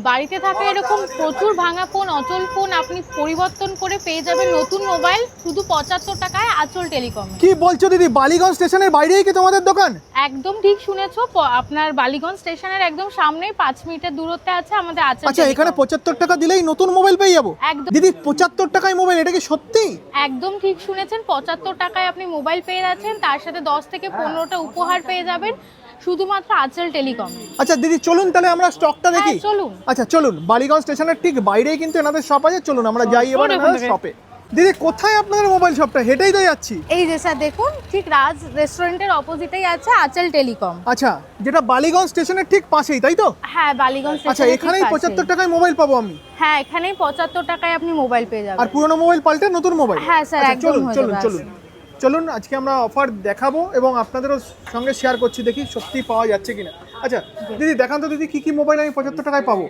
বাড়িতে থাকা এরকম প্রচুর ভাঙা ফোন, অচল ফোন আপনি পরিবর্তন করে পেয়ে যাবেন নতুন মোবাইল শুধু 75 টাকায় আঁচল টেলিকমে। কি বলছো দিদি, বালিগঞ্জ স্টেশনের বাইরেই কি তোমাদের দোকান? একদম ঠিক শুনেছো, আপনার বালিগঞ্জ স্টেশনের একদম সামনেই 5 মিনিটের দূরত্বে আছে আমাদের আঁচল আচ্ছা, টেলিকম। এখানে 75 টাকা দিলেই নতুন মোবাইল পেয়ে যাবো? একদম দিদি 75 টাকায় মোবাইল, এটা কি সত্যি? একদম ঠিক শুনেছেন, 75 টাকায় আপনি মোবাইল পেয়ে যাচ্ছেন, তার সাথে 10 থেকে 15টা উপহার পেয়ে যাবেন শুধুমাত্র আঁচল টেলিকম। আচ্ছা দিদি চলুন তাহলে আমরা স্টকটা দেখি। হ্যাঁ, চলুন। আচ্ছা চলুন, বালিগঞ্জ স্টেশনের ঠিক বাইরেই কিন্তু এনাদের শপ আছে, চলুন আমরা যাই এবার চলুন এনাদের এখান থেকে। শপে। দিদি কোথায় আপনাদের মোবাইল শপটা? হেঁটেই তো যাচ্ছি। এই যে স্যার দেখুন, ঠিক রাজ রেস্টুরেন্টের অপোজিটেই আছে আঁচল টেলিকম। আচ্ছা, যেটা বালিগঞ্জ স্টেশনের ঠিক পাশেই, তাই তো? হ্যাঁ, বালিগঞ্জ আচ্ছা, স্টেশনের ঠিক এখানেই পাশেই। 75 টাকায় মোবাইল পাবো আমি? হ্যাঁ, এখানেই 75 টাকায় আপনি মোবাইল পেয়ে যাবেন। আর পুরনো মোবাইল পাল্টে নতুন মোবাইল? হ্যাঁ স্যার, আচ্ছা, একদম চলুন হয়ে চলুন যাবে। চলুন চলুন, আজকে আমরা অফার দেখাবো এবং আপনাদেরও সঙ্গে শেয়ার করছি, দেখি সত্যি পাওয়া যাচ্ছে কিনা। আচ্ছা দিদি দেখান তো দিদি, কি কি মোবাইল আমি 75 টাকায় পাবো?